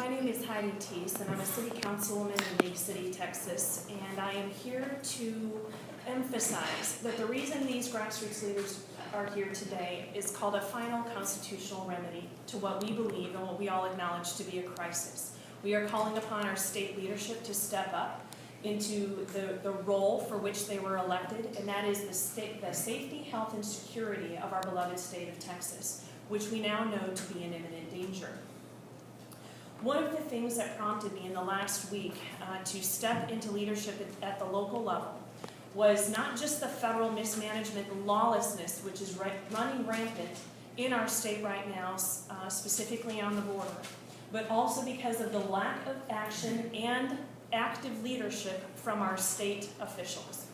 My name is Heidi Theiss, and I'm a city councilwoman in League City, Texas, and I am here to emphasize that the reason these grassroots leaders are here today is called a final constitutional remedy to what we believe and what we all acknowledge to be a crisis. We are calling upon our state leadership to step up into the role for which they were elected, and that is the safety, health, and security of our beloved state of Texas, which we now know to be in imminent danger. One of the things that prompted me in the last week to step into leadership at the local level was not just the federal mismanagement and lawlessness, which is running rampant in our state right now, specifically on the border, but also because of the lack of action and active leadership from our state officials.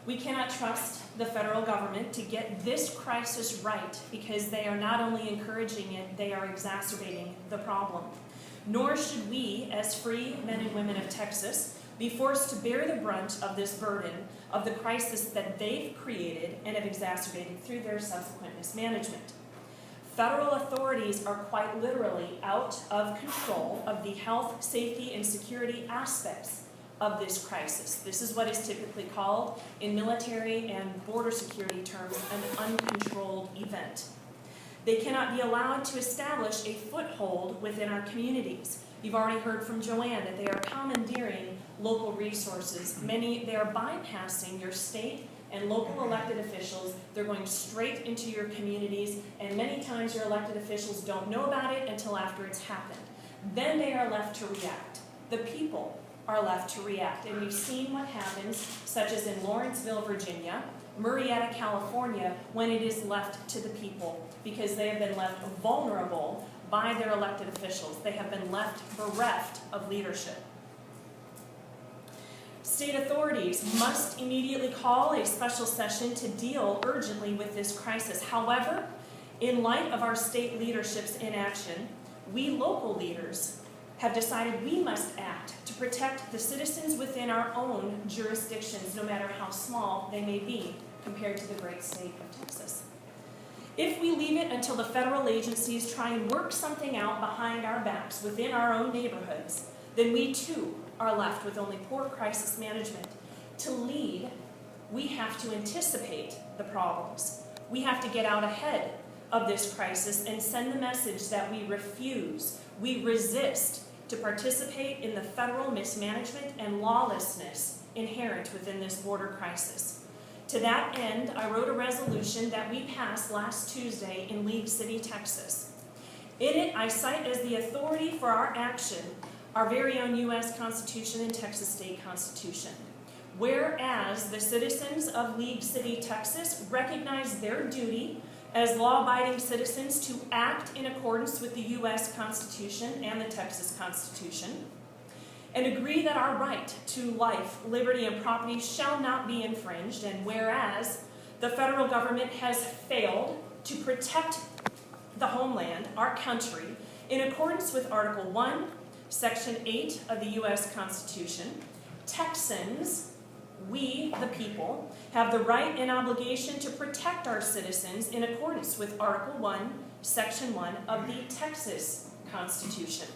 We cannot trust the federal government to get this crisis right because they are not only encouraging it, they are exacerbating the problem. Nor should we, as free men and women of Texas, be forced to bear the brunt of this burden of the crisis that they've created and have exacerbated through their subsequent mismanagement. Federal authorities are quite literally out of control of the health, safety, and security aspects of this crisis. This is what is typically called, in military and border security terms, an uncontrolled event. They cannot be allowed to establish a foothold within our communities. You've already heard from Joanne that they are commandeering local resources. They are bypassing your state and local elected officials. They're going straight into your communities, and many times your elected officials don't know about it until after it's happened. Then they are left to react. The people are left to react, and we've seen what happens, such as in Lawrenceville, Virginia, Murrieta, California, when it is left to the people, because they have been left vulnerable by their elected officials. They have been left bereft of leadership. State authorities must immediately call a special session to deal urgently with this crisis. However, in light of our state leadership's inaction, we local leaders have decided we must act to protect the citizens within our own jurisdictions, no matter how small they may be compared to the great state of Texas. If we leave it until the federal agencies try and work something out behind our backs within our own neighborhoods, then we too are left with only poor crisis management. To lead, we have to anticipate the problems. We have to get out ahead of this crisis and send the message that we refuse, we resist to participate in the federal mismanagement and lawlessness inherent within this border crisis. To that end, I wrote a resolution that we passed last Tuesday in League City, Texas. In it, I cite as the authority for our action our very own U.S. Constitution and Texas State Constitution. Whereas the citizens of League City, Texas recognize their duty as law-abiding citizens to act in accordance with the U.S. Constitution and the Texas Constitution, and agree that our right to life, liberty, and property shall not be infringed, and whereas the federal government has failed to protect the homeland, our country, in accordance with Article 1, Section 8 of the U.S. Constitution, Texans, we, the people, have the right and obligation to protect our citizens in accordance with Article 1, Section 1 of the Texas Constitution.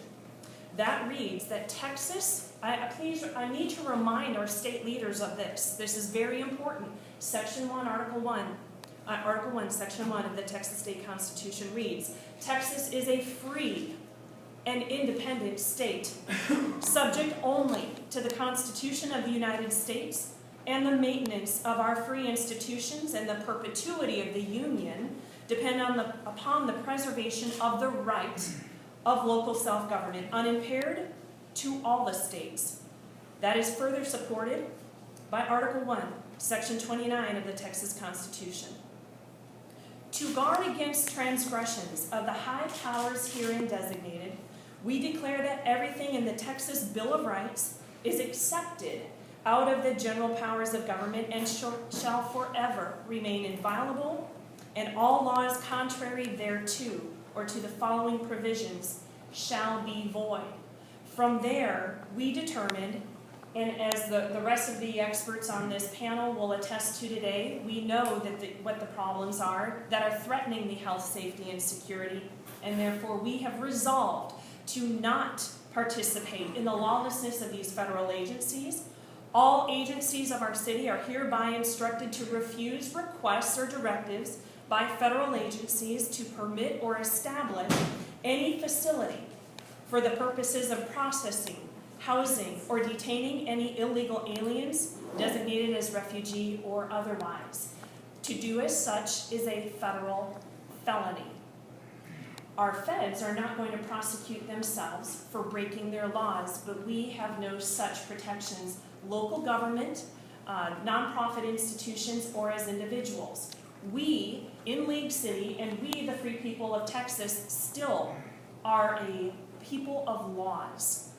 That reads that Texas, I need to remind our state leaders of this. This is very important. Section 1, Article 1, Section 1 of the Texas State Constitution reads, Texas is a free and independent state, subject only to the Constitution of the United States and the maintenance of our free institutions, and the perpetuity of the Union depend upon the preservation of the right of local self-government, unimpaired to all the states. That is further supported by Article 1, Section 29 of the Texas Constitution. To guard against transgressions of the high powers herein designated, we declare that everything in the Texas Bill of Rights is accepted out of the general powers of government and shall forever remain inviolable, and all laws contrary thereto or to the following provisions shall be void. From there, we determined, and as the rest of the experts on this panel will attest to today, we know that what the problems are that are threatening the health, safety, and security, and therefore we have resolved to not participate in the lawlessness of these federal agencies. All agencies of our city are hereby instructed to refuse requests or directives by federal agencies to permit or establish any facility for the purposes of processing, housing, or detaining any illegal aliens designated as refugee or otherwise. To do as such is a federal felony. Our feds are not going to prosecute themselves for breaking their laws, but we have no such protections, local government, nonprofit institutions, or as individuals. We, in League City, and we, the free people of Texas, still are a people of laws.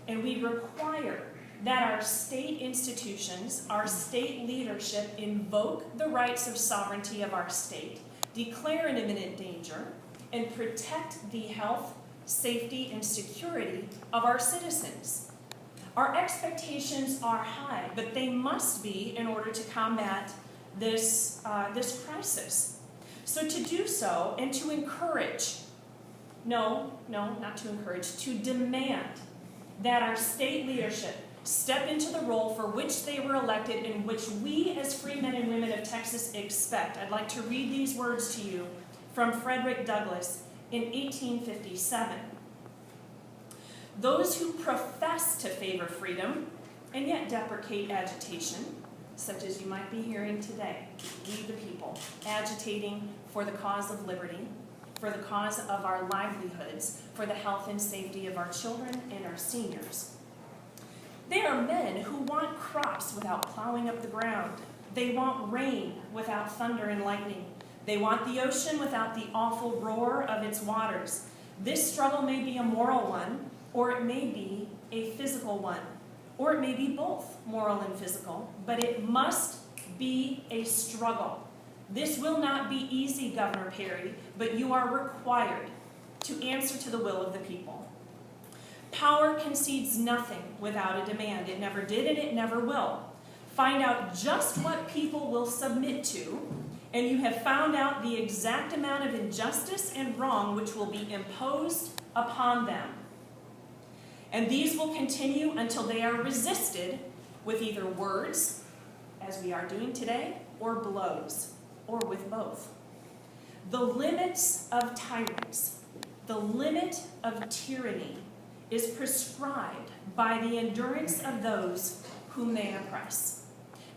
And we require that our state institutions, our state leadership, invoke the rights of sovereignty of our state, declare an imminent danger, and protect the health, safety, and security of our citizens. Our expectations are high, but they must be in order to combat this crisis. So to do so, and to encourage, not to encourage, to demand that our state leadership step into the role for which they were elected and which we as free men and women of Texas expect. I'd like to read these words to you from Frederick Douglass in 1857. Those who profess to favor freedom and yet deprecate agitation, such as you might be hearing today, we the people, agitating for the cause of liberty, for the cause of our livelihoods, for the health and safety of our children and our seniors. They are men who want crops without plowing up the ground. They want rain without thunder and lightning. They want the ocean without the awful roar of its waters. This struggle may be a moral one, or it may be a physical one, or it may be both moral and physical, but it must be a struggle. This will not be easy, Governor Perry, but you are required to answer to the will of the people. Power concedes nothing without a demand. It never did and it never will. Find out just what people will submit to, and you have found out the exact amount of injustice and wrong which will be imposed upon them. And these will continue until they are resisted with either words, as we are doing today, or blows, or with both. The limits of tyrants, the limit of tyranny, is prescribed by the endurance of those whom they oppress.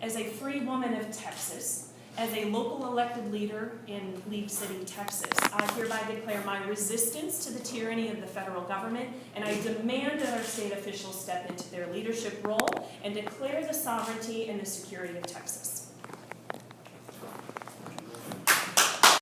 As a free woman of Texas, as a local elected leader in League City, Texas, I hereby declare my resistance to the tyranny of the federal government, and I demand that our state officials step into their leadership role and declare the sovereignty and the security of Texas.